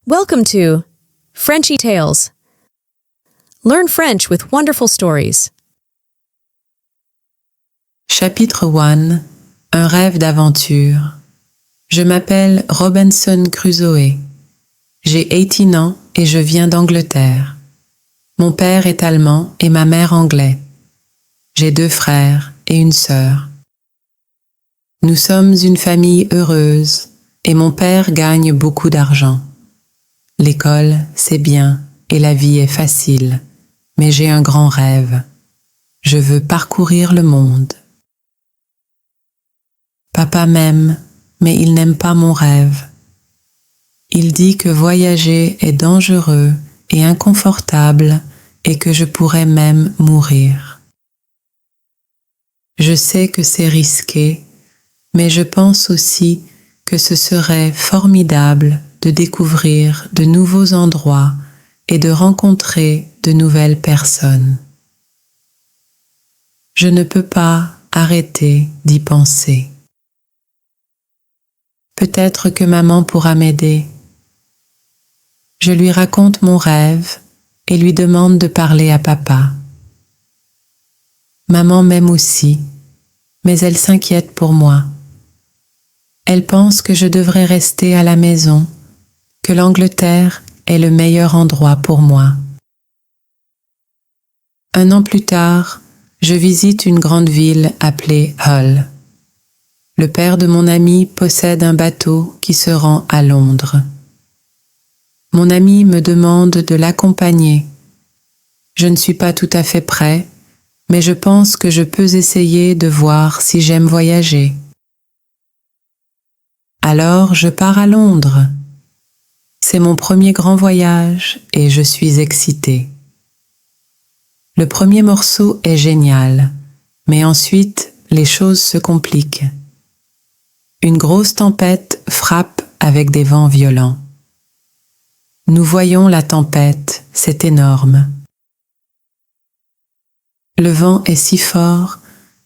Welcome to Frenchy Tales. Learn French with wonderful stories. Chapitre 1. Un rêve d'aventure. Je m'appelle Robinson Crusoe. J'ai 18 ans et je viens d'Angleterre. Mon père est allemand et ma mère anglais. J'ai 2 frères et une sœur. Nous sommes une famille heureuse et mon père gagne beaucoup d'argent. L'école, c'est bien et la vie est facile, mais j'ai un grand rêve. Je veux parcourir le monde. Papa m'aime, mais il n'aime pas mon rêve. Il dit que voyager est dangereux et inconfortable et que je pourrais même mourir. Je sais que c'est risqué, mais je pense aussi que ce serait formidable de découvrir de nouveaux endroits et de rencontrer de nouvelles personnes. Je ne peux pas arrêter d'y penser. Peut-être que maman pourra m'aider. Je lui raconte mon rêve et lui demande de parler à papa. Maman m'aime aussi, mais elle s'inquiète pour moi. Elle pense que je devrais rester à la maison, que l'Angleterre est le meilleur endroit pour moi. 1 an plus tard, je visite une grande ville appelée Hull. Le père de mon ami possède un bateau qui se rend à Londres. Mon ami me demande de l'accompagner. Je ne suis pas tout à fait prêt, mais je pense que je peux essayer de voir si j'aime voyager. Alors je pars à Londres. C'est mon premier grand voyage et je suis excitée. Le premier morceau est génial, mais ensuite les choses se compliquent. Une grosse tempête frappe avec des vents violents. Nous voyons la tempête, c'est énorme. Le vent est si fort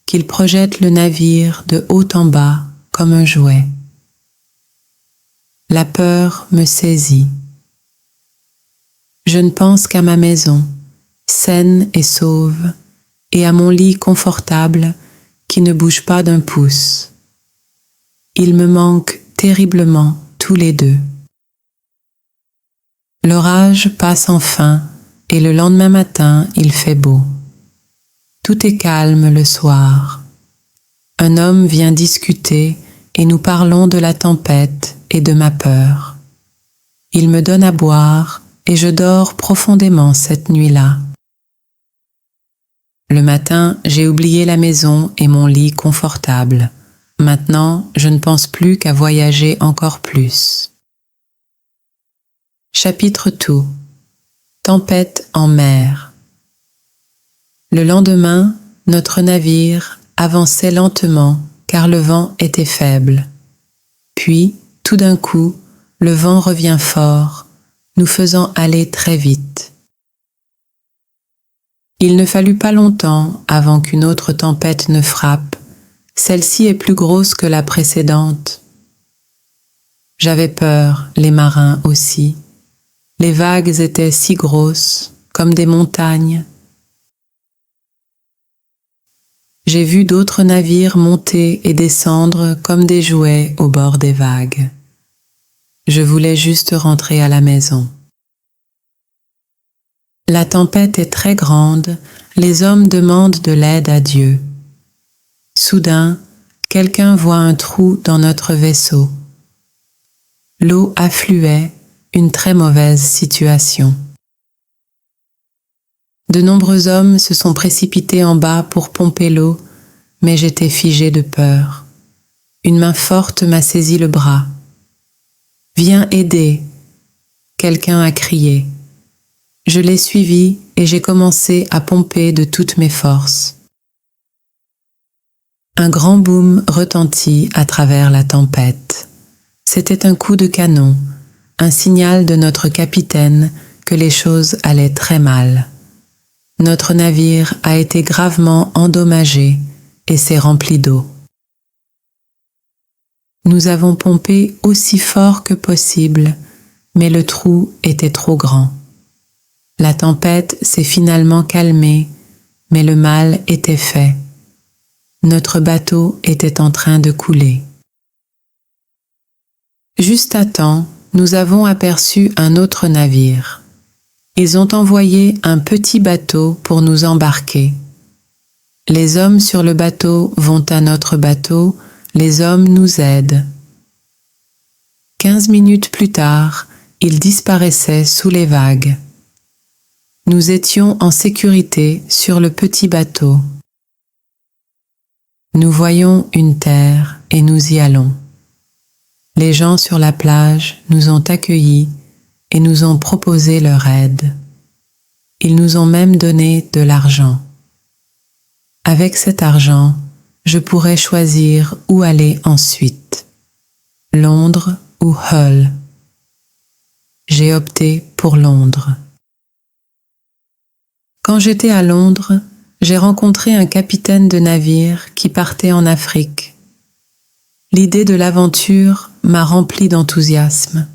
qu'il projette le navire de haut en bas comme un jouet. La peur me saisit. Je ne pense qu'à ma maison, saine et sauve, et à mon lit confortable qui ne bouge pas d'un pouce. Ils me manquent terriblement tous les 2. L'orage passe enfin et le lendemain matin, il fait beau. Tout est calme le soir. Un homme vient discuter et nous parlons de la tempête et de ma peur. Il me donne à boire et je dors profondément cette nuit-là. Le matin, j'ai oublié la maison et mon lit confortable. Maintenant, je ne pense plus qu'à voyager encore plus. Chapitre 2. Tempête en mer. Le lendemain, notre navire avançait lentement car le vent était faible. Puis, tout d'un coup, le vent revient fort, nous faisant aller très vite. Il ne fallut pas longtemps avant qu'une autre tempête ne frappe. Celle-ci est plus grosse que la précédente. J'avais peur, les marins aussi. Les vagues étaient si grosses, comme des montagnes. J'ai vu d'autres navires monter et descendre comme des jouets au bord des vagues. Je voulais juste rentrer à la maison. La tempête est très grande, les hommes demandent de l'aide à Dieu. Soudain, quelqu'un voit un trou dans notre vaisseau. L'eau affluait, une très mauvaise situation. De nombreux hommes se sont précipités en bas pour pomper l'eau, mais j'étais figée de peur. Une main forte m'a saisi le bras. « Viens aider !» Quelqu'un a crié. Je l'ai suivi et j'ai commencé à pomper de toutes mes forces. Un grand boom retentit à travers la tempête. C'était un coup de canon, un signal de notre capitaine que les choses allaient très mal. Notre navire a été gravement endommagé et s'est rempli d'eau. Nous avons pompé aussi fort que possible, mais le trou était trop grand. La tempête s'est finalement calmée, mais le mal était fait. Notre bateau était en train de couler. Juste à temps, nous avons aperçu un autre navire. Ils ont envoyé un petit bateau pour nous embarquer. Les hommes sur le bateau vont à notre bateau, les hommes nous aident. 15 minutes plus tard, ils disparaissaient sous les vagues. Nous étions en sécurité sur le petit bateau. Nous voyons une terre et nous y allons. Les gens sur la plage nous ont accueillis et nous ont proposé leur aide. Ils nous ont même donné de l'argent. Avec cet argent, je pourrais choisir où aller ensuite, Londres ou Hull. J'ai opté pour Londres. Quand j'étais à Londres, j'ai rencontré un capitaine de navire qui partait en Afrique. L'idée de l'aventure m'a rempli d'enthousiasme.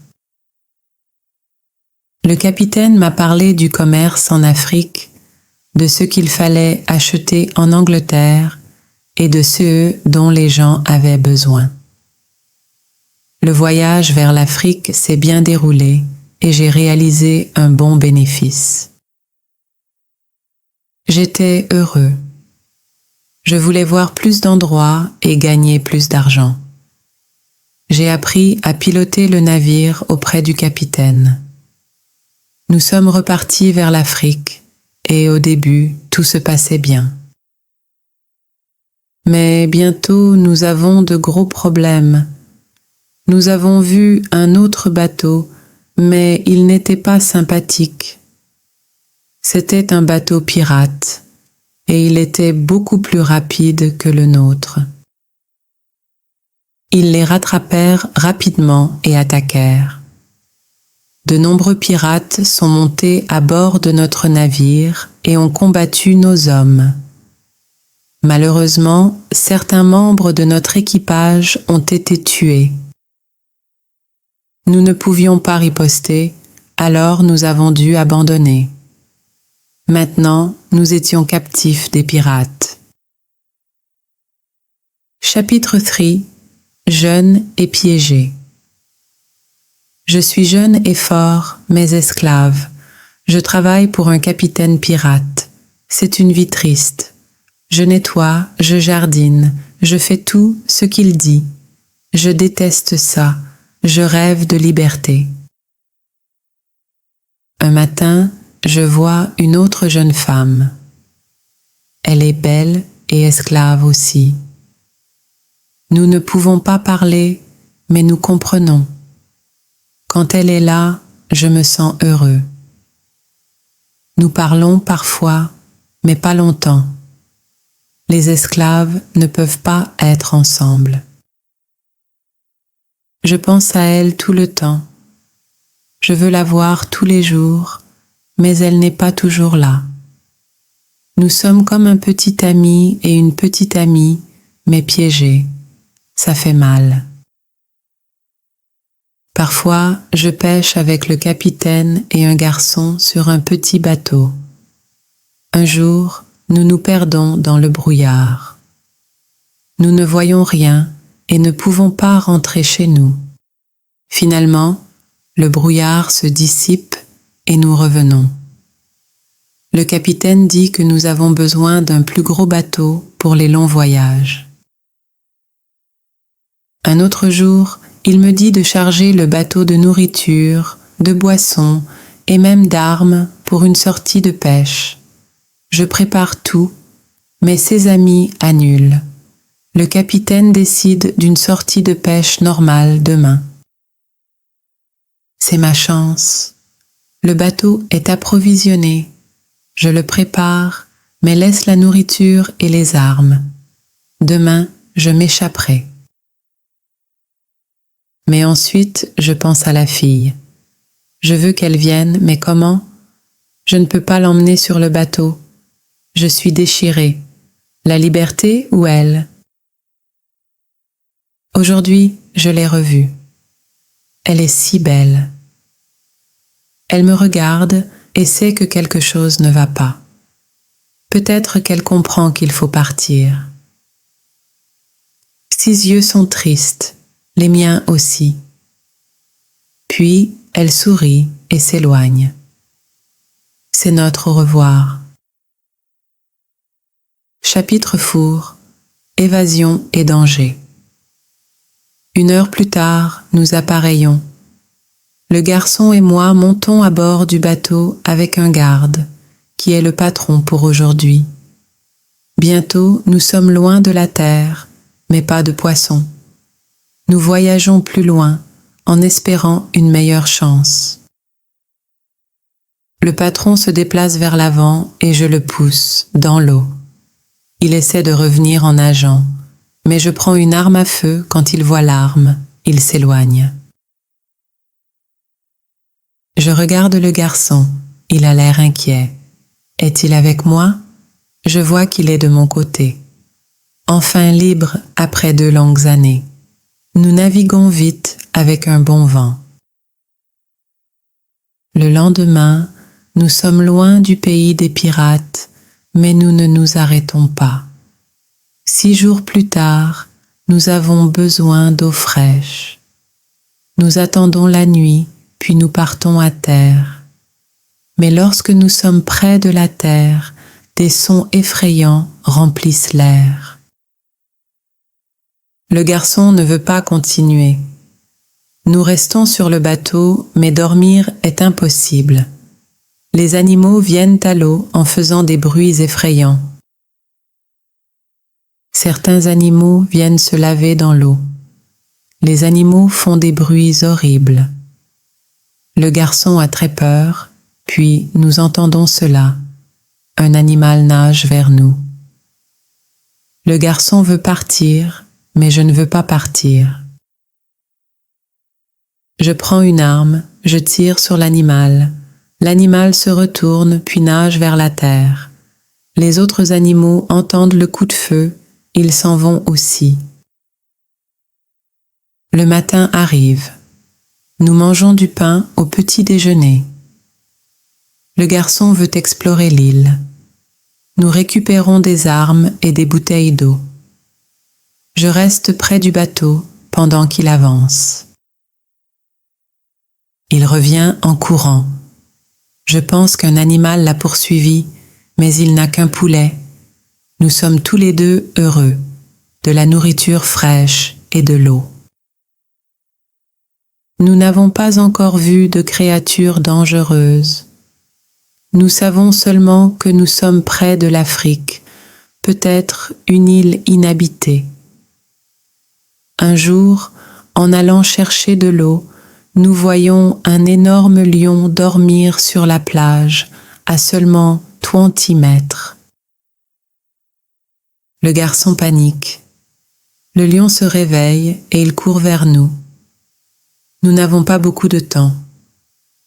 Le capitaine m'a parlé du commerce en Afrique, de ce qu'il fallait acheter en Angleterre et de ce dont les gens avaient besoin. Le voyage vers l'Afrique s'est bien déroulé et j'ai réalisé un bon bénéfice. J'étais heureux. Je voulais voir plus d'endroits et gagner plus d'argent. J'ai appris à piloter le navire auprès du capitaine. Nous sommes repartis vers l'Afrique et au début, tout se passait bien. Mais bientôt, nous avons de gros problèmes. Nous avons vu un autre bateau, mais il n'était pas sympathique. C'était un bateau pirate et il était beaucoup plus rapide que le nôtre. Ils les rattrapèrent rapidement et attaquèrent. De nombreux pirates sont montés à bord de notre navire et ont combattu nos hommes. Malheureusement, certains membres de notre équipage ont été tués. Nous ne pouvions pas riposter, alors nous avons dû abandonner. Maintenant, nous étions captifs des pirates. Chapitre 3. Jeune et piégé. Je suis jeune et fort, mais esclave. Je travaille pour un capitaine pirate. C'est une vie triste. Je nettoie, je jardine, je fais tout ce qu'il dit. Je déteste ça. Je rêve de liberté. Un matin, je vois une autre jeune femme. Elle est belle et esclave aussi. Nous ne pouvons pas parler, mais nous comprenons. Quand elle est là, je me sens heureux. Nous parlons parfois, mais pas longtemps. Les esclaves ne peuvent pas être ensemble. Je pense à elle tout le temps. Je veux la voir tous les jours, mais elle n'est pas toujours là. Nous sommes comme un petit ami et une petite amie, mais piégés. Ça fait mal. Parfois, je pêche avec le capitaine et un garçon sur un petit bateau. Un jour, nous nous perdons dans le brouillard. Nous ne voyons rien et ne pouvons pas rentrer chez nous. Finalement, le brouillard se dissipe et nous revenons. Le capitaine dit que nous avons besoin d'un plus gros bateau pour les longs voyages. Un autre jour, il me dit de charger le bateau de nourriture, de boissons et même d'armes pour une sortie de pêche. Je prépare tout, mais ses amis annulent. Le capitaine décide d'une sortie de pêche normale demain. C'est ma chance. Le bateau est approvisionné. Je le prépare, mais laisse la nourriture et les armes. Demain, je m'échapperai. Mais ensuite, je pense à la fille. Je veux qu'elle vienne, mais comment? Je ne peux pas l'emmener sur le bateau. Je suis déchirée. La liberté ou elle? Aujourd'hui, je l'ai revue. Elle est si belle. Elle me regarde et sait que quelque chose ne va pas. Peut-être qu'elle comprend qu'il faut partir. Ses yeux sont tristes, les miens aussi. Puis elle sourit et s'éloigne. C'est notre au revoir. Chapitre four, évasion et danger. 1 heure plus tard, nous appareillons. Le garçon et moi montons à bord du bateau avec un garde, qui est le patron pour aujourd'hui. Bientôt, nous sommes loin de la terre, mais pas de poissons. Nous voyageons plus loin, en espérant une meilleure chance. Le patron se déplace vers l'avant et je le pousse, dans l'eau. Il essaie de revenir en nageant, mais je prends une arme à feu quand il voit l'arme, il s'éloigne. Je regarde le garçon, il a l'air inquiet. Est-il avec moi? Je vois qu'il est de mon côté. Enfin libre après 2 longues années. Nous naviguons vite avec un bon vent. Le lendemain, nous sommes loin du pays des pirates, mais nous ne nous arrêtons pas. 6 jours plus tard, nous avons besoin d'eau fraîche. Nous attendons la nuit, puis nous partons à terre. Mais lorsque nous sommes près de la terre, des sons effrayants remplissent l'air. Le garçon ne veut pas continuer. Nous restons sur le bateau, mais dormir est impossible. Les animaux viennent à l'eau en faisant des bruits effrayants. Certains animaux viennent se laver dans l'eau. Les animaux font des bruits horribles. Le garçon a très peur, puis nous entendons cela. Un animal nage vers nous. Le garçon veut partir, mais je ne veux pas partir. Je prends une arme, je tire sur l'animal. L'animal se retourne puis nage vers la terre. Les autres animaux entendent le coup de feu, ils s'en vont aussi. Le matin arrive. Nous mangeons du pain au petit déjeuner. Le garçon veut explorer l'île. Nous récupérons des armes et des bouteilles d'eau. Je reste près du bateau pendant qu'il avance. Il revient en courant. Je pense qu'un animal l'a poursuivi, mais il n'a qu'un poulet. Nous sommes tous les deux heureux, de la nourriture fraîche et de l'eau. Nous n'avons pas encore vu de créatures dangereuses. Nous savons seulement que nous sommes près de l'Afrique, peut-être une île inhabitée. Un jour, en allant chercher de l'eau, nous voyons un énorme lion dormir sur la plage, à seulement 20 mètres. Le garçon panique. Le lion se réveille et il court vers nous. Nous n'avons pas beaucoup de temps.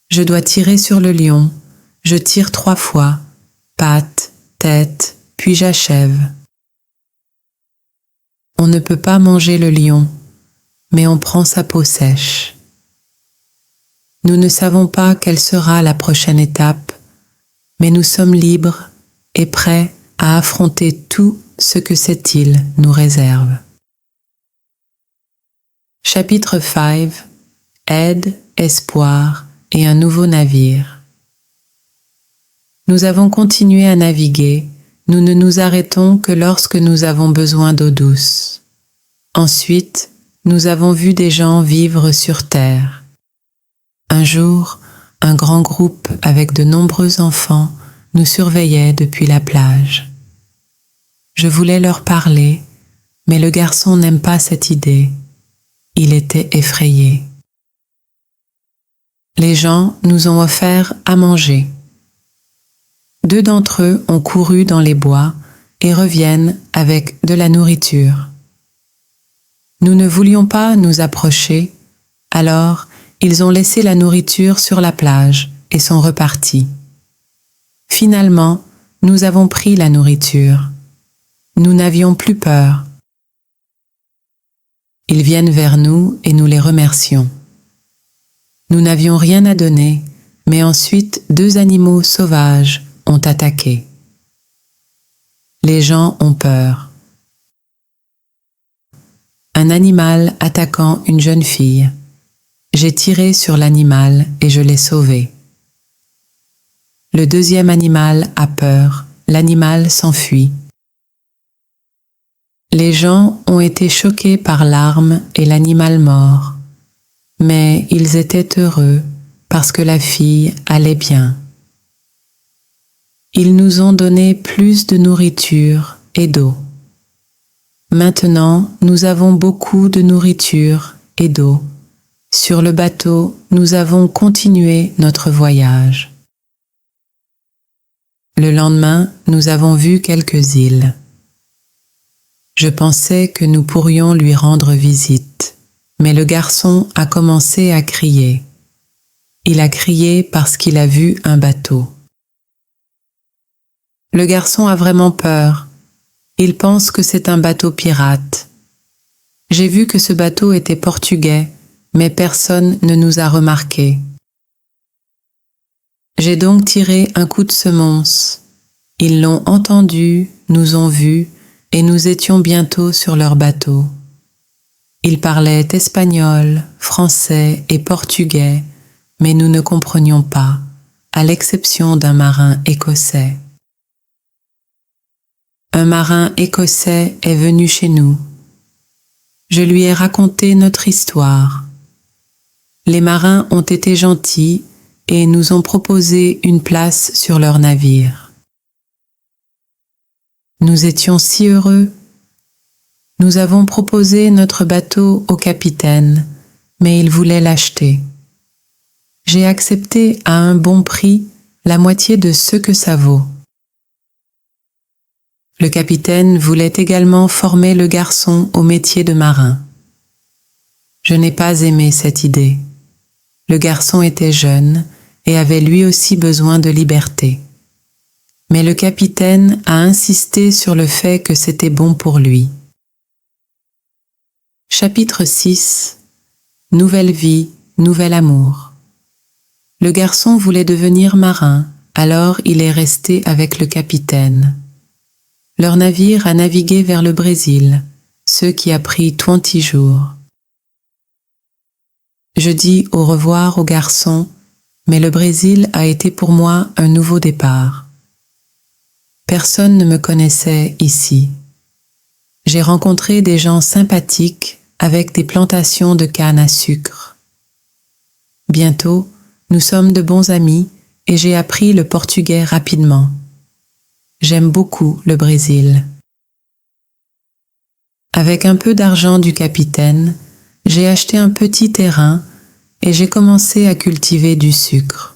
Je dois tirer sur le lion. Je tire 3 fois, patte, tête, puis j'achève. On ne peut pas manger le lion, mais on prend sa peau sèche. Nous ne savons pas quelle sera la prochaine étape, mais nous sommes libres et prêts à affronter tout ce que cette île nous réserve. Chapitre 5. Aide, espoir et un nouveau navire. Nous avons continué à naviguer, nous ne nous arrêtons que lorsque nous avons besoin d'eau douce. Ensuite, nous avons vu des gens vivre sur terre. Un jour, un grand groupe avec de nombreux enfants nous surveillait depuis la plage. Je voulais leur parler, mais le garçon n'aime pas cette idée. Il était effrayé. Les gens nous ont offert à manger. 2 d'entre eux ont couru dans les bois et reviennent avec de la nourriture. Nous ne voulions pas nous approcher, alors ils ont laissé la nourriture sur la plage et sont repartis. Finalement, nous avons pris la nourriture. Nous n'avions plus peur. Ils viennent vers nous et nous les remercions. Nous n'avions rien à donner, mais ensuite 2 animaux sauvages ont attaqué. Les gens ont peur. Un animal attaquant une jeune fille. J'ai tiré sur l'animal et je l'ai sauvé. Le deuxième animal a peur, l'animal s'enfuit. Les gens ont été choqués par l'arme et l'animal mort, mais ils étaient heureux parce que la fille allait bien. Ils nous ont donné plus de nourriture et d'eau. Maintenant, nous avons beaucoup de nourriture et d'eau. Sur le bateau, nous avons continué notre voyage. Le lendemain, nous avons vu quelques îles. Je pensais que nous pourrions lui rendre visite, mais le garçon a commencé à crier. Il a crié parce qu'il a vu un bateau. Le garçon a vraiment peur. Il pense que c'est un bateau pirate. J'ai vu que ce bateau était portugais, mais personne ne nous a remarqués. J'ai donc tiré un coup de semonce. Ils l'ont entendu, nous ont vus, et nous étions bientôt sur leur bateau. Ils parlaient espagnol, français et portugais, mais nous ne comprenions pas, à l'exception d'un marin écossais. Un marin écossais est venu chez nous. Je lui ai raconté notre histoire. Les marins ont été gentils et nous ont proposé une place sur leur navire. Nous étions si heureux. Nous avons proposé notre bateau au capitaine, mais il voulait l'acheter. J'ai accepté à un bon prix la moitié de ce que ça vaut. Le capitaine voulait également former le garçon au métier de marin. Je n'ai pas aimé cette idée. Le garçon était jeune et avait lui aussi besoin de liberté. Mais le capitaine a insisté sur le fait que c'était bon pour lui. Chapitre 6. Nouvelle vie, nouvel amour. Le garçon voulait devenir marin, alors il est resté avec le capitaine. Leur navire a navigué vers le Brésil, ce qui a pris 20 jours. Je dis au revoir au garçon, mais le Brésil a été pour moi un nouveau départ. Personne ne me connaissait ici. J'ai rencontré des gens sympathiques avec des plantations de canne à sucre. Bientôt, nous sommes de bons amis et j'ai appris le portugais rapidement. J'aime beaucoup le Brésil. Avec un peu d'argent du capitaine, j'ai acheté un petit terrain et j'ai commencé à cultiver du sucre.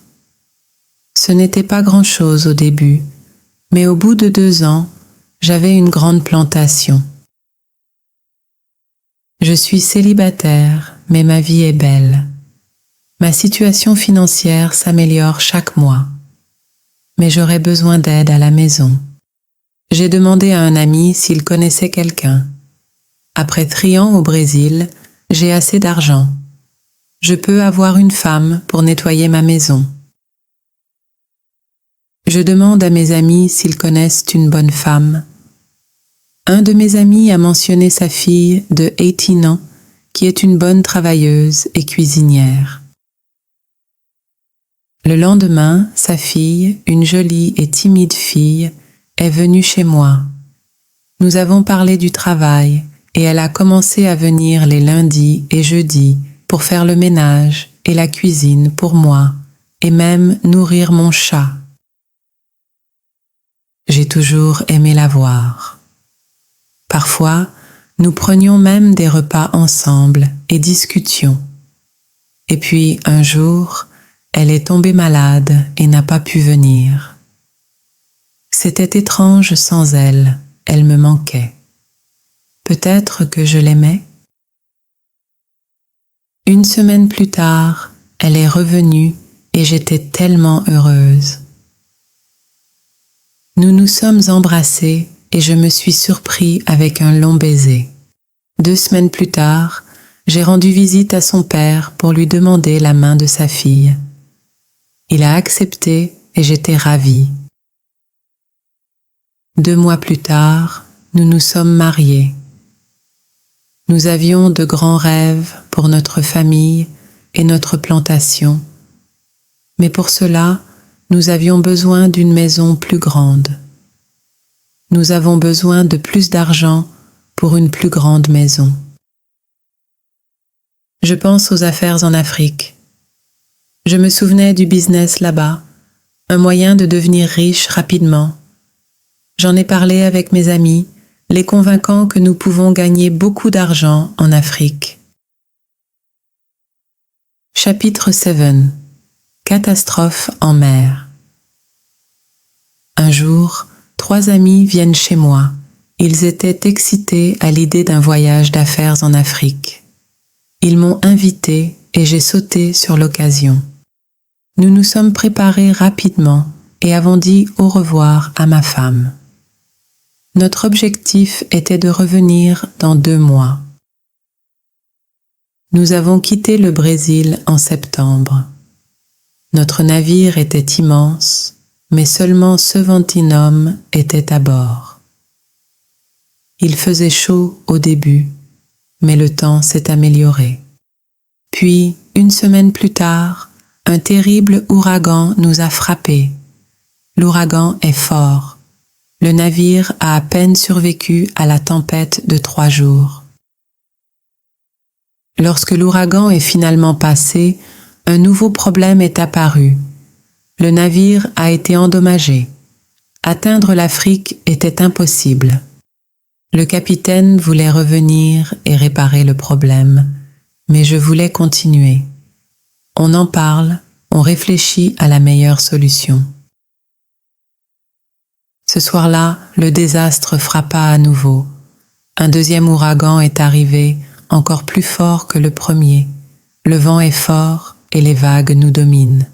Ce n'était pas grand-chose au début, mais au bout de 2 ans, j'avais une grande plantation. Je suis célibataire, mais ma vie est belle. Ma situation financière s'améliore chaque mois, mais j'aurais besoin d'aide à la maison. J'ai demandé à un ami s'il connaissait quelqu'un. Après triant au Brésil, j'ai assez d'argent. Je peux avoir une femme pour nettoyer ma maison. Je demande à mes amis s'ils connaissent une bonne femme. Un de mes amis a mentionné sa fille de 18 ans, qui est une bonne travailleuse et cuisinière. Le lendemain, sa fille, une jolie et timide fille, est venue chez moi. Nous avons parlé du travail et elle a commencé à venir les lundis et jeudis pour faire le ménage et la cuisine pour moi et même nourrir mon chat. J'ai toujours aimé la voir. Parfois, nous prenions même des repas ensemble et discutions. Et puis, un jour, elle est tombée malade et n'a pas pu venir. C'était étrange sans elle, elle me manquait. Peut-être que je l'aimais. Une semaine plus tard, elle est revenue et j'étais tellement heureuse. Nous nous sommes embrassés et je me suis surpris avec un long baiser. 2 semaines plus tard, j'ai rendu visite à son père pour lui demander la main de sa fille. Il a accepté et j'étais ravie. 2 mois plus tard, nous nous sommes mariés. Nous avions de grands rêves pour notre famille et notre plantation, mais pour cela, nous avions besoin d'une maison plus grande. Nous avons besoin de plus d'argent pour une plus grande maison. Je pense aux affaires en Afrique. Je me souvenais du business là-bas, un moyen de devenir riche rapidement. J'en ai parlé avec mes amis, les convainquant que nous pouvons gagner beaucoup d'argent en Afrique. Chapitre 7. Catastrophe en mer. Un jour, 3 amis viennent chez moi. Ils étaient excités à l'idée d'un voyage d'affaires en Afrique. Ils m'ont invité et j'ai sauté sur l'occasion. Nous nous sommes préparés rapidement et avons dit au revoir à ma femme. Notre objectif était de revenir dans 2 mois. Nous avons quitté le Brésil en septembre. Notre navire était immense, mais seulement 70 hommes étaient à bord. Il faisait chaud au début, mais le temps s'est amélioré. Puis, 1 semaine plus tard, un terrible ouragan nous a frappés. L'ouragan est fort. Le navire a à peine survécu à la tempête de 3 jours. Lorsque l'ouragan est finalement passé, un nouveau problème est apparu. Le navire a été endommagé. Atteindre l'Afrique était impossible. Le capitaine voulait revenir et réparer le problème, mais je voulais continuer. On en parle, on réfléchit à la meilleure solution. Ce soir-là, le désastre frappa à nouveau. Un deuxième ouragan est arrivé, encore plus fort que le premier. Le vent est fort et les vagues nous dominent.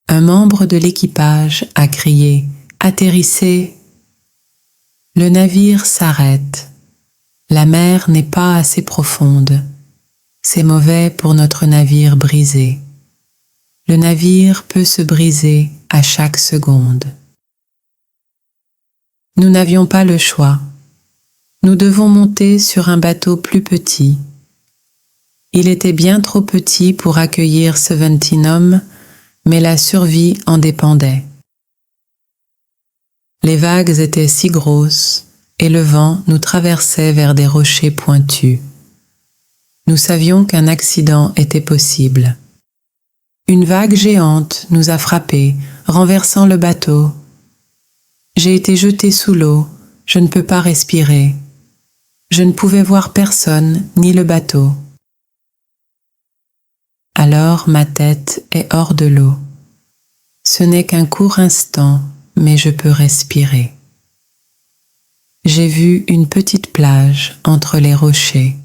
Un membre de l'équipage a crié « Atterrissez !» Le navire s'arrête. La mer n'est pas assez profonde. C'est mauvais pour notre navire brisé. Le navire peut se briser à chaque seconde. Nous n'avions pas le choix. Nous devons monter sur un bateau plus petit. Il était bien trop petit pour accueillir 70 hommes, mais la survie en dépendait. Les vagues étaient si grosses et le vent nous traversait vers des rochers pointus. Nous savions qu'un accident était possible. Une vague géante nous a frappés, renversant le bateau. J'ai été jeté sous l'eau, je ne peux pas respirer. Je ne pouvais voir personne ni le bateau. Alors ma tête est hors de l'eau. Ce n'est qu'un court instant, mais je peux respirer. J'ai vu une petite plage entre les rochers.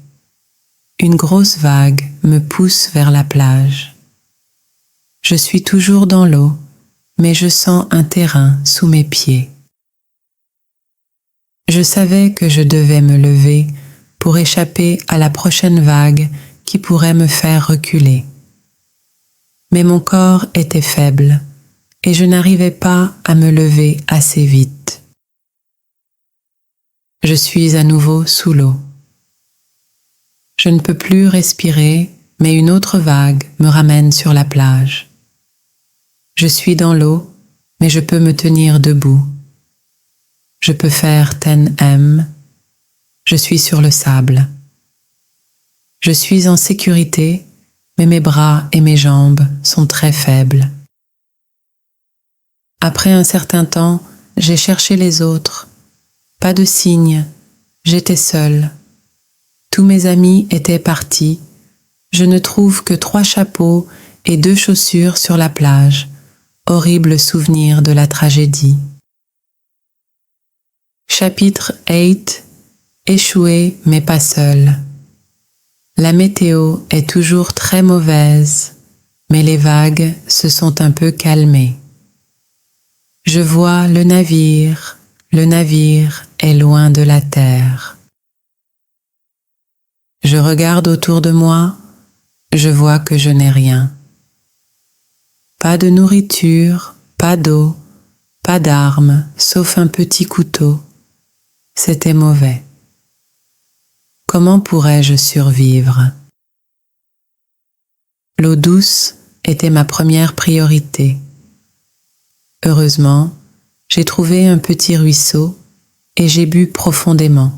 Une grosse vague me pousse vers la plage. Je suis toujours dans l'eau, mais je sens un terrain sous mes pieds. Je savais que je devais me lever pour échapper à la prochaine vague qui pourrait me faire reculer. Mais mon corps était faible et je n'arrivais pas à me lever assez vite. Je suis à nouveau sous l'eau. Je ne peux plus respirer, mais une autre vague me ramène sur la plage. Je suis dans l'eau, mais je peux me tenir debout. Je peux faire 10M. Je suis sur le sable. Je suis en sécurité, mais mes bras et mes jambes sont très faibles. Après un certain temps, j'ai cherché les autres. Pas de signe, j'étais seule. Tous mes amis étaient partis. Je ne trouve que 3 chapeaux et 2 chaussures sur la plage. Horrible souvenir de la tragédie. Chapitre 8. Échoué mais pas seul. La météo est toujours très mauvaise, mais les vagues se sont un peu calmées. Je vois le navire est loin de la terre. Je regarde autour de moi, je vois que je n'ai rien. Pas de nourriture, pas d'eau, pas d'armes, sauf un petit couteau. C'était mauvais. Comment pourrais-je survivre? L'eau douce était ma première priorité. Heureusement, j'ai trouvé un petit ruisseau et j'ai bu profondément.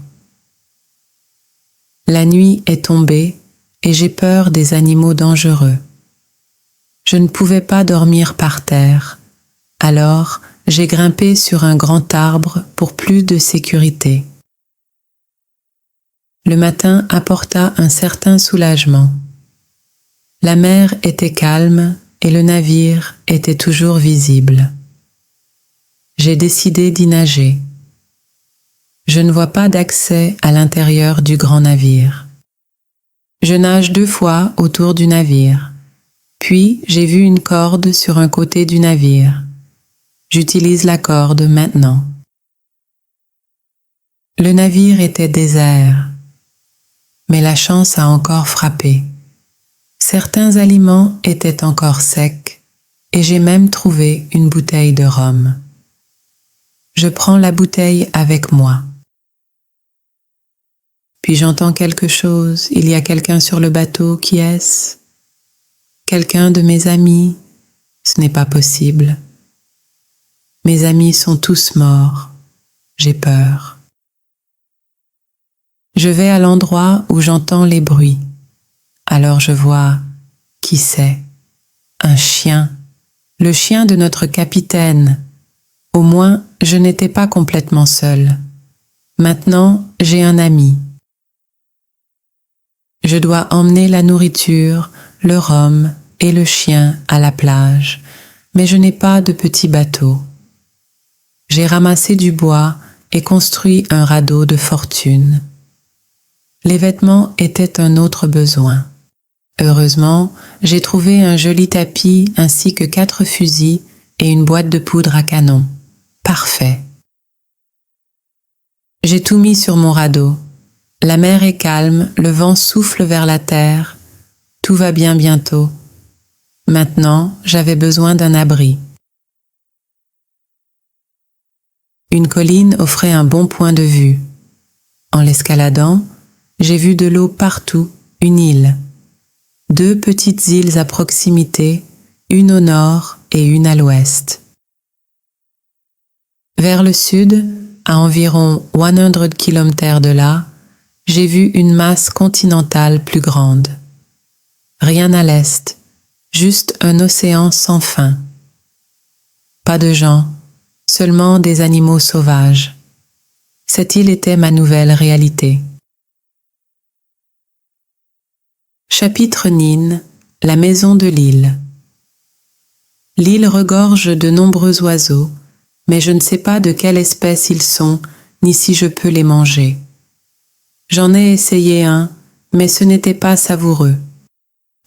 La nuit est tombée et j'ai peur des animaux dangereux. Je ne pouvais pas dormir par terre, alors j'ai grimpé sur un grand arbre pour plus de sécurité. Le matin apporta un certain soulagement. La mer était calme et le navire était toujours visible. J'ai décidé d'y nager. Je ne vois pas d'accès à l'intérieur du grand navire. Je nage 2 fois autour du navire. Puis j'ai vu une corde sur un côté du navire. J'utilise la corde maintenant. Le navire était désert, mais la chance a encore frappé. Certains aliments étaient encore secs et j'ai même trouvé une bouteille de rhum. Je prends la bouteille avec moi. Puis j'entends quelque chose. Il y a quelqu'un sur le bateau. Qui est-ce? Quelqu'un de mes amis? Ce n'est pas possible. Mes amis sont tous morts. J'ai peur. Je vais à l'endroit où j'entends les bruits. Alors je vois, qui c'est? Un chien. Le chien de notre capitaine. Au moins, je n'étais pas complètement seule. Maintenant, j'ai un ami. Je dois emmener la nourriture, le rhum et le chien à la plage, mais je n'ai pas de petit bateau. J'ai ramassé du bois et construit un radeau de fortune. Les vêtements étaient un autre besoin. Heureusement, j'ai trouvé un joli tapis ainsi que 4 fusils et une boîte de poudre à canon. Parfait. J'ai tout mis sur mon radeau. La mer est calme, le vent souffle vers la terre. Tout va bien bientôt. Maintenant, j'avais besoin d'un abri. Une colline offrait un bon point de vue. En l'escaladant, j'ai vu de l'eau partout, une île. 2 petites îles à proximité, une au nord et une à l'ouest. Vers le sud, à environ 100 km de là, j'ai vu une masse continentale plus grande. Rien à l'est, juste un océan sans fin. Pas de gens, seulement des animaux sauvages. Cette île était ma nouvelle réalité. Chapitre Nin, la maison de l'île. L'île regorge de nombreux oiseaux, mais je ne sais pas de quelle espèce ils sont, ni si je peux les manger. J'en ai essayé un, mais ce n'était pas savoureux.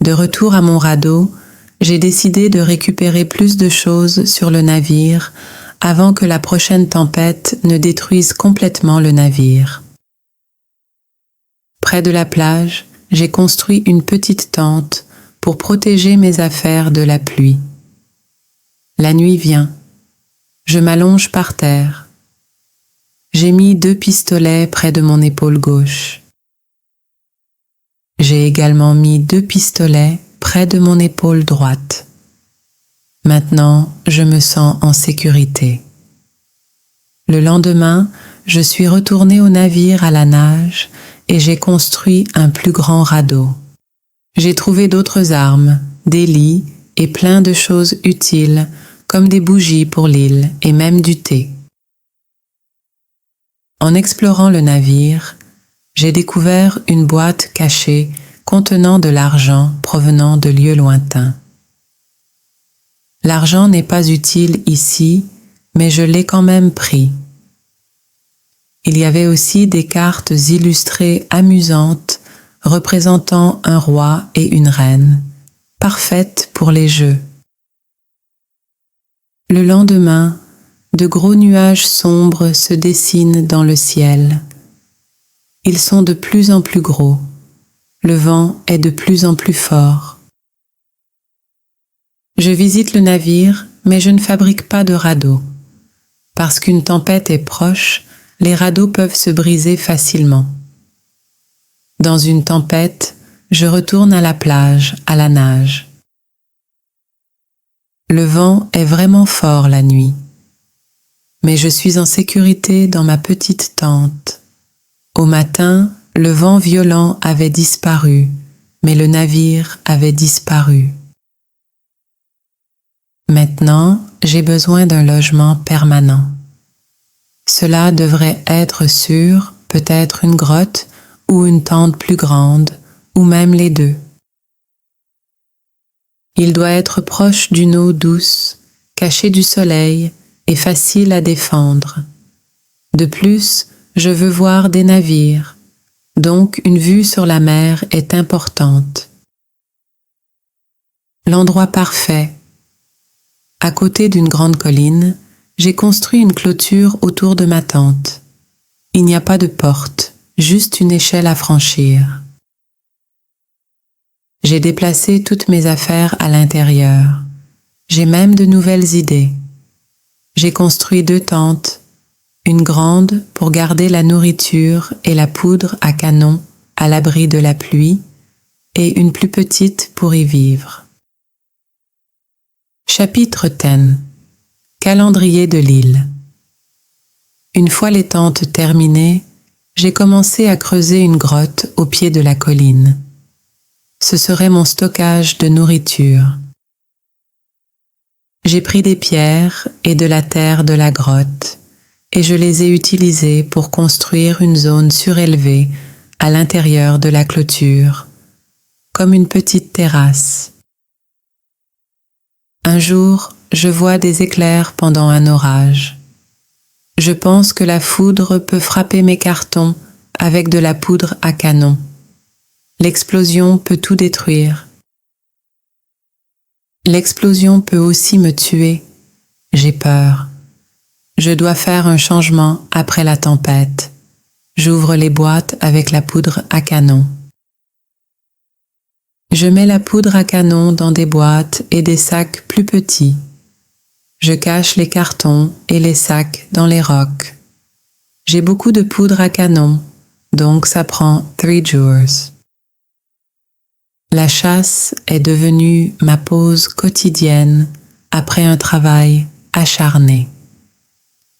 De retour à mon radeau, j'ai décidé de récupérer plus de choses sur le navire avant que la prochaine tempête ne détruise complètement le navire. Près de la plage, j'ai construit une petite tente pour protéger mes affaires de la pluie. La nuit vient. Je m'allonge par terre. J'ai mis 2 pistolets près de mon épaule gauche. J'ai également mis 2 pistolets près de mon épaule droite. Maintenant, je me sens en sécurité. Le lendemain, je suis retournée au navire à la nage et j'ai construit un plus grand radeau. J'ai trouvé d'autres armes, des lits et plein de choses utiles comme des bougies pour l'île et même du thé. En explorant le navire, j'ai découvert une boîte cachée contenant de l'argent provenant de lieux lointains. L'argent n'est pas utile ici, mais je l'ai quand même pris. Il y avait aussi des cartes illustrées amusantes représentant un roi et une reine, parfaites pour les jeux. Le lendemain, de gros nuages sombres se dessinent dans le ciel. Ils sont de plus en plus gros. Le vent est de plus en plus fort. Je visite le navire, mais je ne fabrique pas de radeau. Parce qu'une tempête est proche, les radeaux peuvent se briser facilement. Dans une tempête, je retourne à la plage, à la nage. Le vent est vraiment fort la nuit, mais je suis en sécurité dans ma petite tente. Au matin, le vent violent avait disparu, mais le navire avait disparu. Maintenant, j'ai besoin d'un logement permanent. Cela devrait être sûr, peut-être une grotte ou une tente plus grande, ou même les deux. Il doit être proche d'une eau douce, caché du soleil et facile à défendre. De plus, je veux voir des navires, donc une vue sur la mer est importante. L'endroit parfait. À côté d'une grande colline, j'ai construit une clôture autour de ma tente. Il n'y a pas de porte, juste une échelle à franchir. J'ai déplacé toutes mes affaires à l'intérieur. J'ai même de nouvelles idées. J'ai construit 2 tentes, une grande pour garder la nourriture et la poudre à canon à l'abri de la pluie et une plus petite pour y vivre. Chapitre 10. Calendrier de l'île. Une fois les tentes terminées, j'ai commencé à creuser une grotte au pied de la colline. Ce serait mon stockage de nourriture. J'ai pris des pierres et de la terre de la grotte et je les ai utilisées pour construire une zone surélevée à l'intérieur de la clôture, comme une petite terrasse. Un jour, je vois des éclairs pendant un orage. Je pense que la foudre peut frapper mes cartons avec de la poudre à canon. L'explosion peut tout détruire. L'explosion peut aussi me tuer. J'ai peur. Je dois faire un changement après la tempête. J'ouvre les boîtes avec la poudre à canon. Je mets la poudre à canon dans des boîtes et des sacs plus petits. Je cache les cartons et les sacs dans les rocs. J'ai beaucoup de poudre à canon, donc ça prend 3 jours. La chasse est devenue ma pause quotidienne après un travail acharné.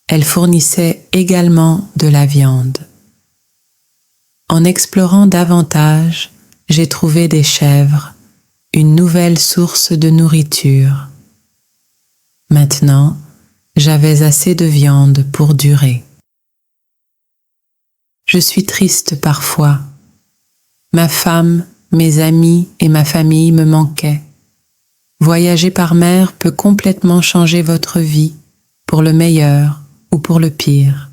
Elle fournissait également de la viande. En explorant davantage, j'ai trouvé des chèvres, une nouvelle source de nourriture. Maintenant, j'avais assez de viande pour durer. Je suis triste parfois. Ma femme, mes amis et ma famille me manquaient. Voyager par mer peut complètement changer votre vie, pour le meilleur ou pour le pire.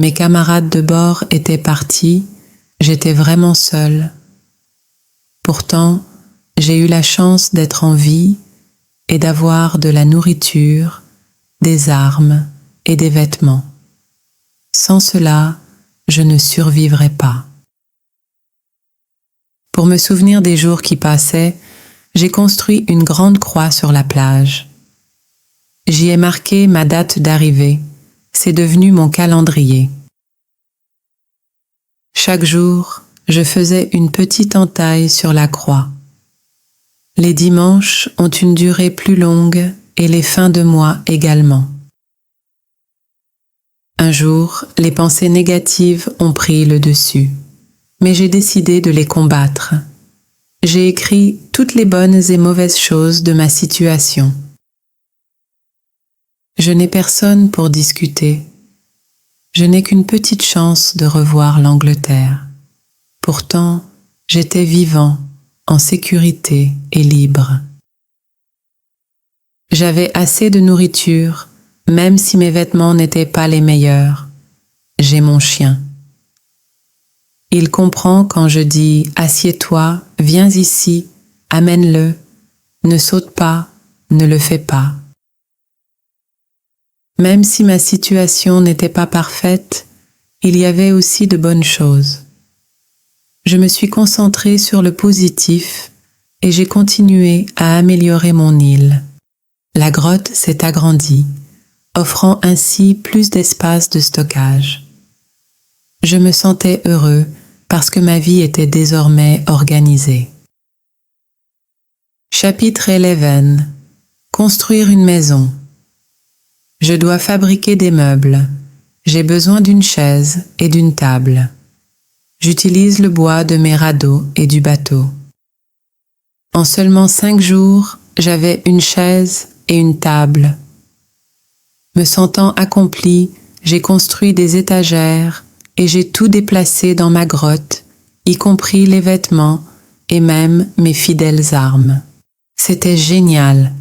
Mes camarades de bord étaient partis, j'étais vraiment seule. Pourtant, j'ai eu la chance d'être en vie et d'avoir de la nourriture, des armes et des vêtements. Sans cela, je ne survivrais pas. Pour me souvenir des jours qui passaient, j'ai construit une grande croix sur la plage. J'y ai marqué ma date d'arrivée. C'est devenu mon calendrier. Chaque jour, je faisais une petite entaille sur la croix. Les dimanches ont une durée plus longue et les fins de mois également. Un jour, les pensées négatives ont pris le dessus, mais j'ai décidé de les combattre. J'ai écrit toutes les bonnes et mauvaises choses de ma situation. Je n'ai personne pour discuter. Je n'ai qu'une petite chance de revoir l'Angleterre. Pourtant, j'étais vivant, en sécurité et libre. J'avais assez de nourriture, même si mes vêtements n'étaient pas les meilleurs. J'ai mon chien. Il comprend quand je dis « Assieds-toi, viens ici, amène-le, ne saute pas, ne le fais pas ». Même si ma situation n'était pas parfaite, il y avait aussi de bonnes choses. Je me suis concentrée sur le positif et j'ai continué à améliorer mon île. La grotte s'est agrandie, offrant ainsi plus d'espace de stockage. Je me sentais heureux parce que ma vie était désormais organisée. Chapitre 11. Construire une maison. Je dois fabriquer des meubles. J'ai besoin d'une chaise et d'une table. J'utilise le bois de mes radeaux et du bateau. En seulement 5 jours, j'avais une chaise et une table. Me sentant accompli, j'ai construit des étagères et j'ai tout déplacé dans ma grotte, y compris les vêtements et même mes fidèles armes. C'était génial.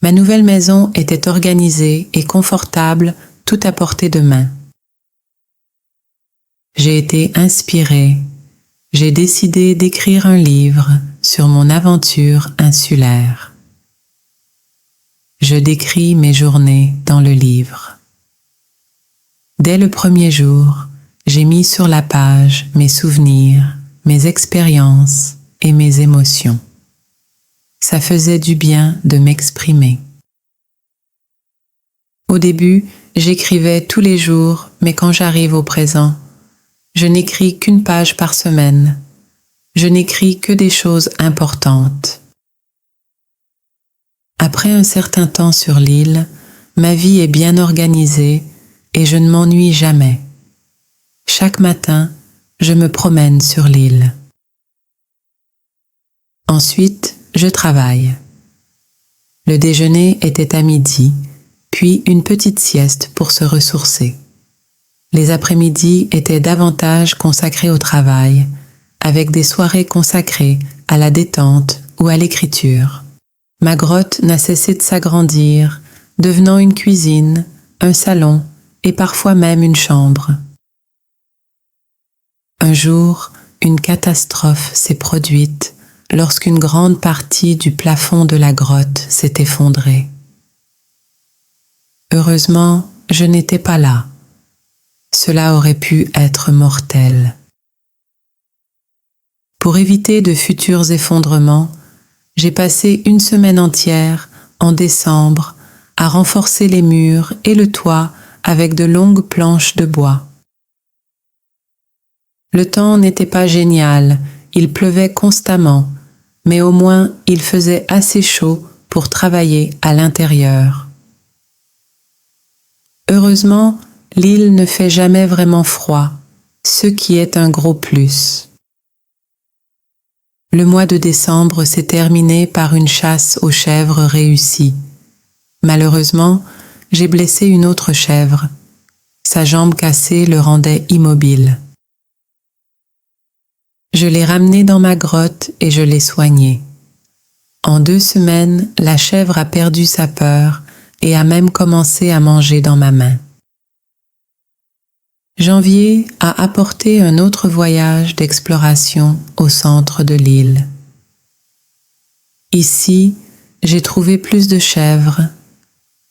Ma nouvelle maison était organisée et confortable, tout à portée de main. J'ai été inspirée. J'ai décidé d'écrire un livre sur mon aventure insulaire. Je décris mes journées dans le livre. Dès le premier jour, j'ai mis sur la page mes souvenirs, mes expériences et mes émotions. Ça faisait du bien de m'exprimer. Au début, j'écrivais tous les jours, mais quand j'arrive au présent, je n'écris qu'une page par semaine. Je n'écris que des choses importantes. Après un certain temps sur l'île, ma vie est bien organisée et je ne m'ennuie jamais. Chaque matin, je me promène sur l'île. Ensuite, je travaille. Le déjeuner était à midi, puis une petite sieste pour se ressourcer. Les après-midi étaient davantage consacrés au travail, avec des soirées consacrées à la détente ou à l'écriture. Ma grotte n'a cessé de s'agrandir, devenant une cuisine, un salon et parfois même une chambre. Un jour, une catastrophe s'est produite lorsqu'une grande partie du plafond de la grotte s'est effondrée. Heureusement, je n'étais pas là. Cela aurait pu être mortel. Pour éviter de futurs effondrements, j'ai passé une semaine entière, en décembre, à renforcer les murs et le toit avec de longues planches de bois. Le temps n'était pas génial, il pleuvait constamment, mais au moins il faisait assez chaud pour travailler à l'intérieur. Heureusement, l'île ne fait jamais vraiment froid, ce qui est un gros plus. Le mois de décembre s'est terminé par une chasse aux chèvres réussie. Malheureusement, j'ai blessé une autre chèvre. Sa jambe cassée le rendait immobile. Je l'ai ramenée dans ma grotte et je l'ai soignée. En 2 semaines, la chèvre a perdu sa peur et a même commencé à manger dans ma main. Janvier a apporté un autre voyage d'exploration au centre de l'île. Ici, j'ai trouvé plus de chèvres,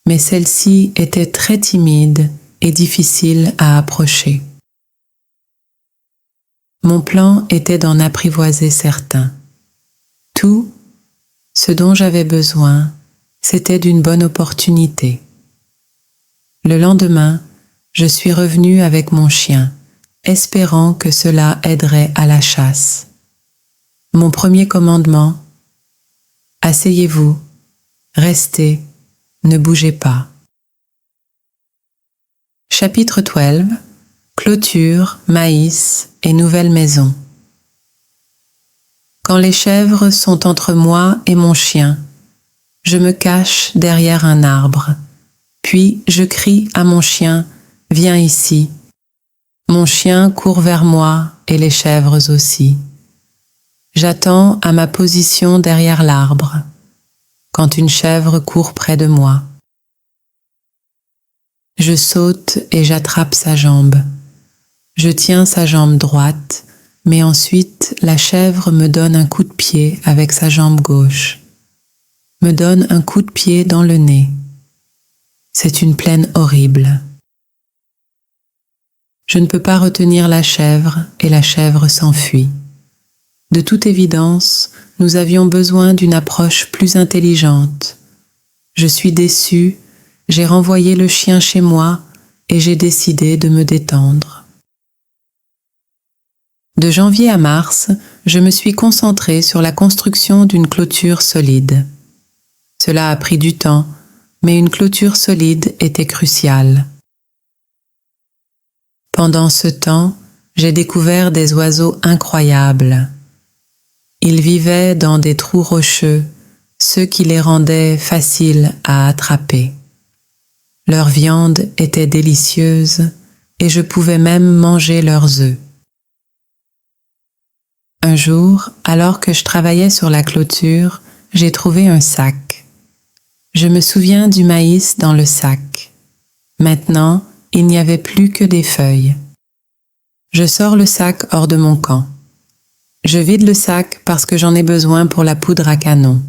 mais celles-ci étaient très timides et difficiles à approcher. Mon plan était d'en apprivoiser certains. Tout ce dont j'avais besoin, c'était d'une bonne opportunité. Le lendemain, je suis revenue avec mon chien, espérant que cela aiderait à la chasse. Mon premier commandement: asseyez-vous, restez, ne bougez pas. Chapitre 12. Clôture, maïs et nouvelle maison. Quand les chèvres sont entre moi et mon chien, je me cache derrière un arbre, puis je crie à mon chien: viens ici. Mon chien court vers moi et les chèvres aussi. J'attends à ma position derrière l'arbre, quand une chèvre court près de moi. Je saute et j'attrape sa jambe. Je tiens sa jambe droite, mais ensuite la chèvre me donne un coup de pied avec sa jambe gauche, me donne un coup de pied dans le nez. C'est une plaine horrible. Je ne peux pas retenir la chèvre et la chèvre s'enfuit. De toute évidence, nous avions besoin d'une approche plus intelligente. Je suis déçue, j'ai renvoyé le chien chez moi et j'ai décidé de me détendre. De janvier à mars, je me suis concentrée sur la construction d'une clôture solide. Cela a pris du temps, mais une clôture solide était cruciale. Pendant ce temps, j'ai découvert des oiseaux incroyables. Ils vivaient dans des trous rocheux, ce qui les rendait faciles à attraper. Leur viande était délicieuse et je pouvais même manger leurs œufs. Un jour, alors que je travaillais sur la clôture, j'ai trouvé un sac. Je me souviens du maïs dans le sac. Maintenant, il n'y avait plus que des feuilles. Je sors le sac hors de mon camp. Je vide le sac parce que j'en ai besoin pour la poudre à canon.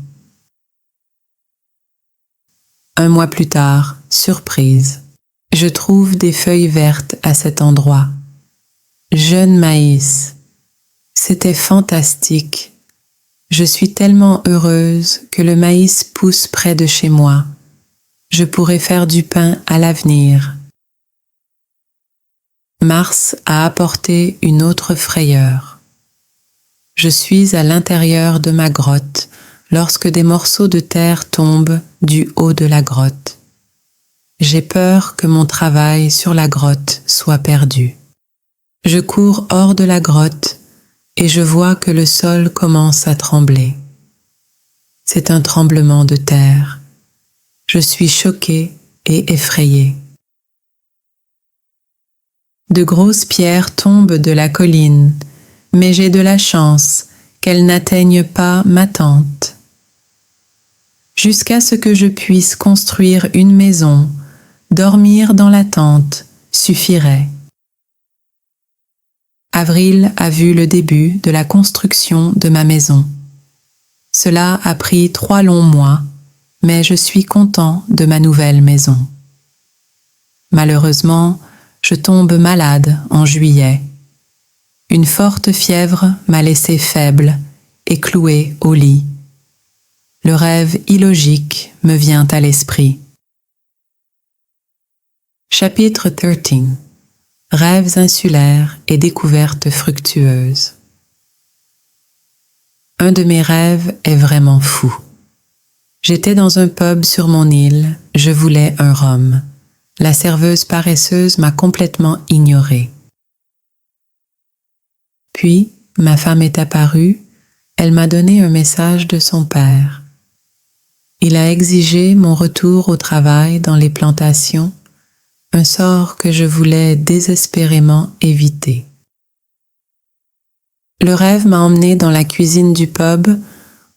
Un mois plus tard, surprise, je trouve des feuilles vertes à cet endroit. Jeune maïs. C'était fantastique. Je suis tellement heureuse que le maïs pousse près de chez moi. Je pourrai faire du pain à l'avenir. Mars a apporté une autre frayeur. Je suis à l'intérieur de ma grotte lorsque des morceaux de terre tombent du haut de la grotte. J'ai peur que mon travail sur la grotte soit perdu. Je cours hors de la grotte et je vois que le sol commence à trembler. C'est un tremblement de terre. Je suis choquée et effrayée. De grosses pierres tombent de la colline, mais j'ai de la chance qu'elles n'atteignent pas ma tente. Jusqu'à ce que je puisse construire une maison, dormir dans la tente suffirait. Avril a vu le début de la construction de ma maison. Cela a pris 3 longs mois, mais je suis content de ma nouvelle maison. Malheureusement, je tombe malade en juillet. Une forte fièvre m'a laissé faible et clouée au lit. Le rêve illogique me vient à l'esprit. Chapitre 13. Rêves insulaires et découvertes fructueuses. Un de mes rêves est vraiment fou. J'étais dans un pub sur mon île, je voulais un rhum. La serveuse paresseuse m'a complètement ignorée. Puis, ma femme est apparue, elle m'a donné un message de son père. Il a exigé mon retour au travail dans les plantations, un sort que je voulais désespérément éviter. Le rêve m'a emmené dans la cuisine du pub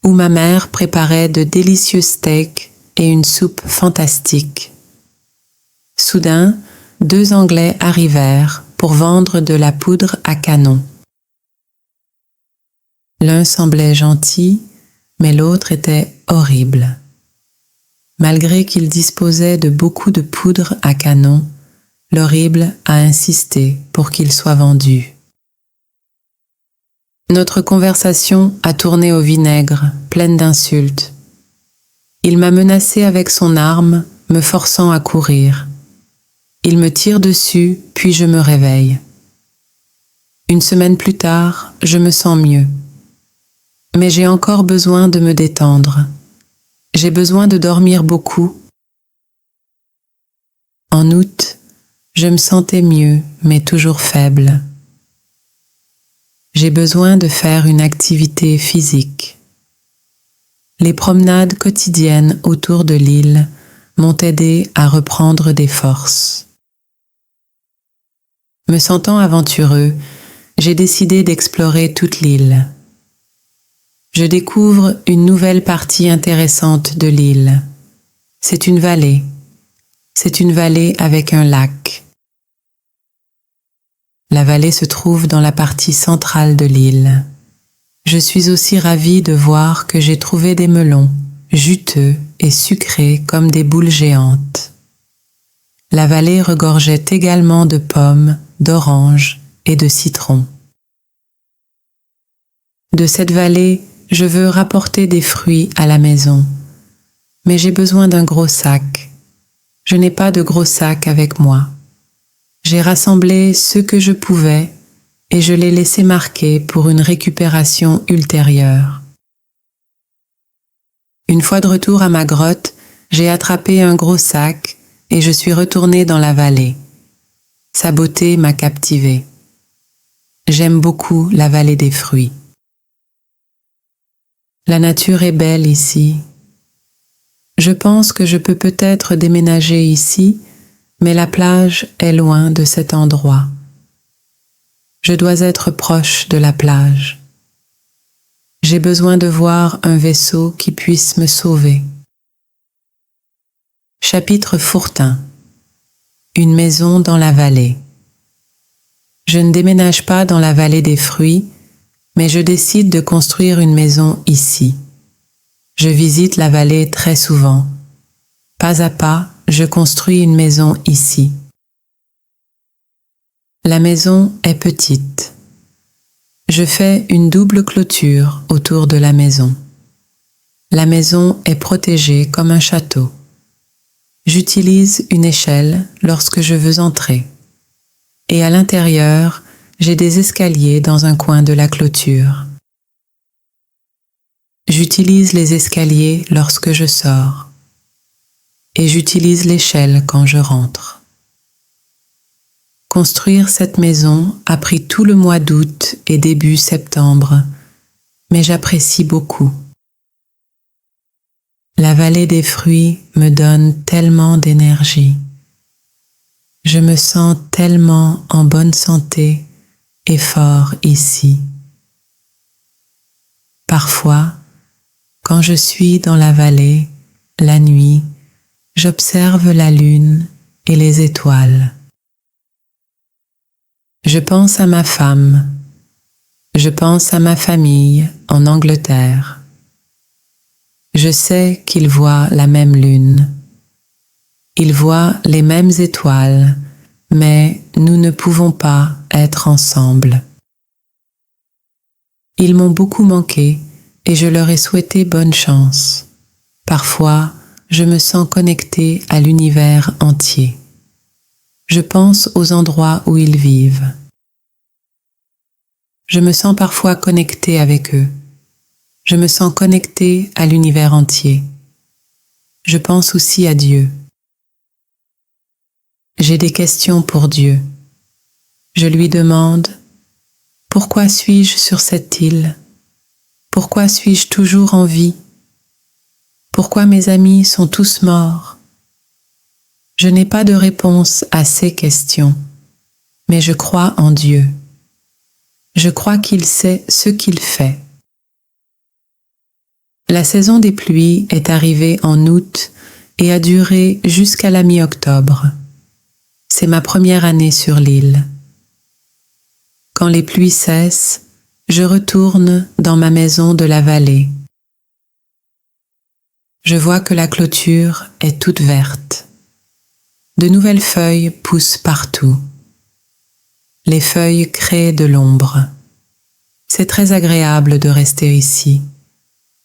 où ma mère préparait de délicieux steaks et une soupe fantastique. Soudain, 2 Anglais arrivèrent pour vendre de la poudre à canon. L'un semblait gentil, mais l'autre était horrible. Malgré qu'il disposait de beaucoup de poudre à canon, l'horrible a insisté pour qu'il soit vendu. Notre conversation a tourné au vinaigre, pleine d'insultes. Il m'a menacé avec son arme, me forçant à courir. Il me tire dessus, puis je me réveille. Une semaine plus tard, je me sens mieux. Mais j'ai encore besoin de me détendre. J'ai besoin de dormir beaucoup. En août, je me sentais mieux, mais toujours faible. J'ai besoin de faire une activité physique. Les promenades quotidiennes autour de l'île m'ont aidé à reprendre des forces. Me sentant aventureux, j'ai décidé d'explorer toute l'île. Je découvre une nouvelle partie intéressante de l'île. C'est une vallée. C'est une vallée avec un lac. La vallée se trouve dans la partie centrale de l'île. Je suis aussi ravie de voir que j'ai trouvé des melons, juteux et sucrés comme des boules géantes. La vallée regorgeait également de pommes, d'oranges et de citrons. De cette vallée, je veux rapporter des fruits à la maison, mais j'ai besoin d'un gros sac. Je n'ai pas de gros sac avec moi. J'ai rassemblé ce que je pouvais et je l'ai laissé marquer pour une récupération ultérieure. Une fois de retour à ma grotte, j'ai attrapé un gros sac et je suis retournée dans la vallée. Sa beauté m'a captivée. J'aime beaucoup la vallée des fruits. La nature est belle ici. Je pense que je peux peut-être déménager ici, mais la plage est loin de cet endroit. Je dois être proche de la plage. J'ai besoin de voir un vaisseau qui puisse me sauver. Chapitre Fourtin. Une maison dans la vallée. Je ne déménage pas dans la vallée des fruits, mais je décide de construire une maison ici. Je visite la vallée très souvent. Pas à pas, je construis une maison ici. La maison est petite. Je fais une double clôture autour de la maison. La maison est protégée comme un château. J'utilise une échelle lorsque je veux entrer. Et à l'intérieur, j'ai des escaliers dans un coin de la clôture. J'utilise les escaliers lorsque je sors. Et j'utilise l'échelle quand je rentre. Construire cette maison a pris tout le mois d'août et début septembre, mais j'apprécie beaucoup. La vallée des fruits me donne tellement d'énergie. Je me sens tellement en bonne santé et fort ici. Parfois, quand je suis dans la vallée, la nuit, j'observe la lune et les étoiles. Je pense à ma femme. Je pense à ma famille en Angleterre. Je sais qu'ils voient la même lune. Ils voient les mêmes étoiles, mais nous ne pouvons pas être ensemble. Ils m'ont beaucoup manqué et je leur ai souhaité bonne chance. Parfois, je me sens connectée à l'univers entier. Je pense aux endroits où ils vivent. Je me sens parfois connectée avec eux. Je me sens connectée à l'univers entier. Je pense aussi à Dieu. J'ai des questions pour Dieu. Je lui demande, pourquoi suis-je sur cette île? Pourquoi suis-je toujours en vie? Pourquoi mes amis sont tous morts? Je n'ai pas de réponse à ces questions, mais je crois en Dieu. Je crois qu'il sait ce qu'il fait. La saison des pluies est arrivée en août et a duré jusqu'à la mi-octobre. C'est ma première année sur l'île. Quand les pluies cessent, je retourne dans ma maison de la vallée. Je vois que la clôture est toute verte. De nouvelles feuilles poussent partout. Les feuilles créent de l'ombre. C'est très agréable de rester ici.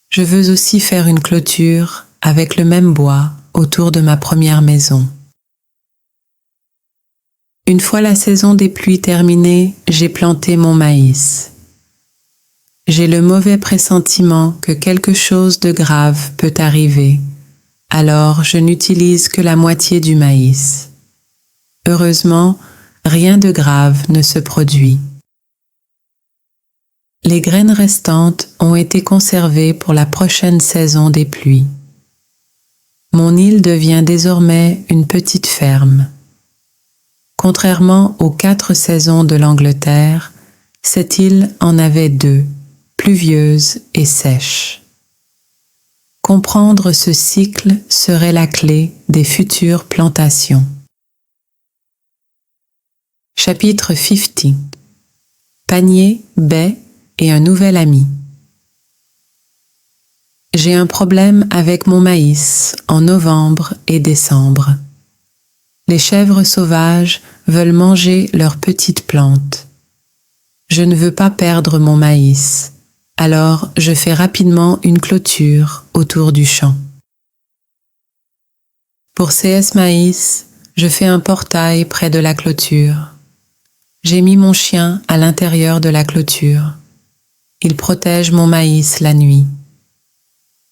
Je veux aussi faire une clôture avec le même bois autour de ma première maison. Une fois la saison des pluies terminée, j'ai planté mon maïs. J'ai le mauvais pressentiment que quelque chose de grave peut arriver, alors je n'utilise que la moitié du maïs. Heureusement, rien de grave ne se produit. Les graines restantes ont été conservées pour la prochaine saison des pluies. Mon île devient désormais une petite ferme. Contrairement aux 4 saisons de l'Angleterre, cette île en avait 2, pluvieuse et sèche. Comprendre ce cycle serait la clé des futures plantations. Chapitre 50. Panier, baie et un nouvel ami. J'ai un problème avec mon maïs en novembre et décembre. Les chèvres sauvages veulent manger leurs petites plantes. Je ne veux pas perdre mon maïs, Alors je fais rapidement une clôture autour du champ. Pour CS Maïs, je fais un portail près de la clôture. J'ai mis mon chien à l'intérieur de la clôture. Il protège mon maïs la nuit.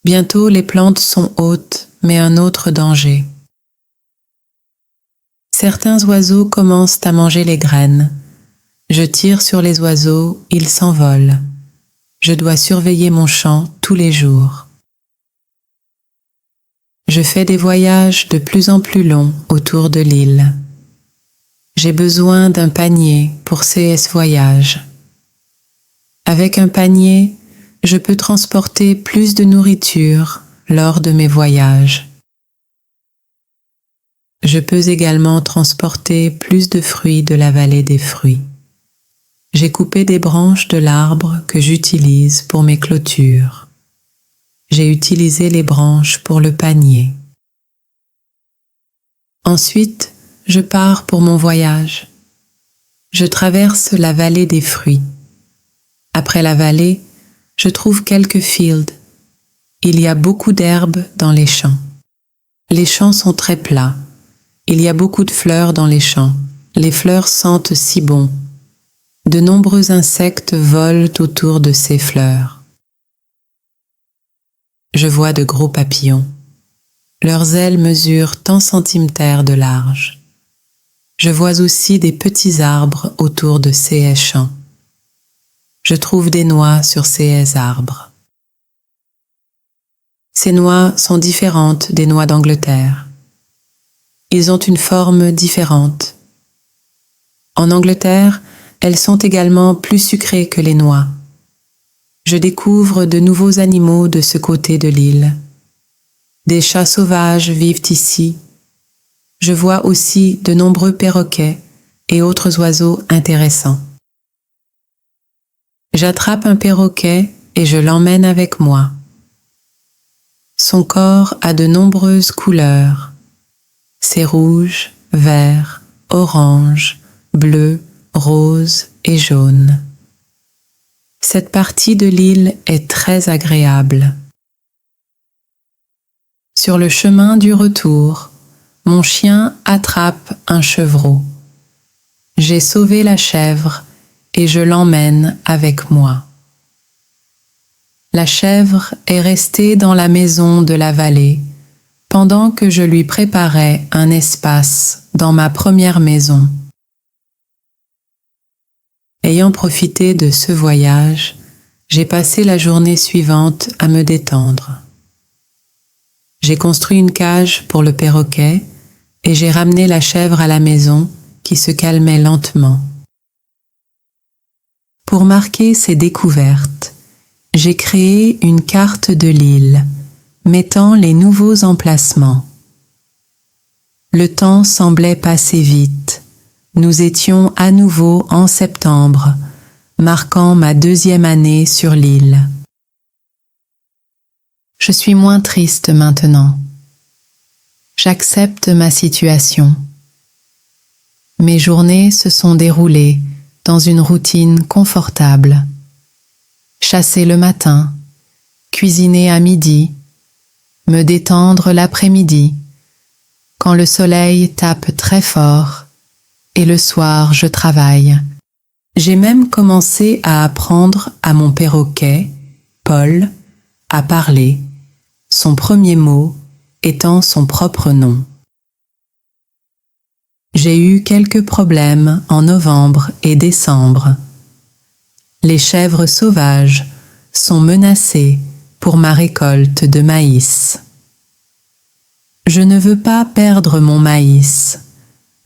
Bientôt les plantes sont hautes, mais un autre danger. Certains oiseaux commencent à manger les graines. Je tire sur les oiseaux, ils s'envolent. Je dois surveiller mon champ tous les jours. Je fais des voyages de plus en plus longs autour de l'île. J'ai besoin d'un panier pour CS Voyage. Avec un panier, je peux transporter plus de nourriture lors de mes voyages. Je peux également transporter plus de fruits de la vallée des fruits. J'ai coupé des branches de l'arbre que j'utilise pour mes clôtures. J'ai utilisé les branches pour le panier. Ensuite, je pars pour mon voyage. Je traverse la vallée des fruits. Après la vallée, je trouve quelques fields. Il y a beaucoup d'herbes dans les champs. Les champs sont très plats. Il y a beaucoup de fleurs dans les champs. Les fleurs sentent si bon. De nombreux insectes volent autour de ces fleurs. Je vois de gros papillons. Leurs ailes mesurent tant centimètres de large. Je vois aussi des petits arbres autour de ces champs. Je trouve des noix sur ces arbres. Ces noix sont différentes des noix d'Angleterre. Ils ont une forme différente. En Angleterre, elles sont également plus sucrées que les noix. Je découvre de nouveaux animaux de ce côté de l'île. Des chats sauvages vivent ici. Je vois aussi de nombreux perroquets et autres oiseaux intéressants. J'attrape un perroquet et je l'emmène avec moi. Son corps a de nombreuses couleurs. C'est rouge, vert, orange, bleu, rose et jaune. Cette partie de l'île est très agréable. Sur le chemin du retour, mon chien attrape un chevreau. J'ai sauvé la chèvre et je l'emmène avec moi. La chèvre est restée dans la maison de la vallée pendant que je lui préparais un espace dans ma première maison. Ayant profité de ce voyage, j'ai passé la journée suivante à me détendre. J'ai construit une cage pour le perroquet et j'ai ramené la chèvre à la maison qui se calmait lentement. Pour marquer ces découvertes, j'ai créé une carte de l'île mettant les nouveaux emplacements. Le temps semblait passer vite. Nous étions à nouveau en septembre, marquant ma 2e année sur l'île. Je suis moins triste maintenant. J'accepte ma situation. Mes journées se sont déroulées dans une routine confortable. Chasser le matin, cuisiner à midi, me détendre l'après-midi, quand le soleil tape très fort, et le soir je travaille. J'ai même commencé à apprendre à mon perroquet, Paul, à parler, son premier mot étant son propre nom. J'ai eu quelques problèmes en novembre et décembre. Les chèvres sauvages sont menacées pour ma récolte de maïs. Je ne veux pas perdre mon maïs,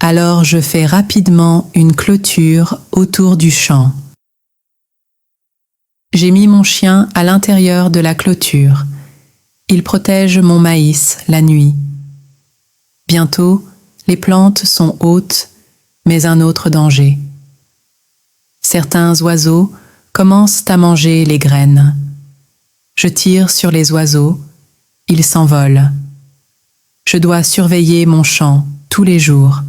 alors je fais rapidement une clôture autour du champ. J'ai mis mon chien à l'intérieur de la clôture. Il protège mon maïs la nuit. Bientôt, les plantes sont hautes, mais un autre danger. Certains oiseaux commencent à manger les graines. Je tire sur les oiseaux, ils s'envolent. Je dois surveiller mon champ tous les jours.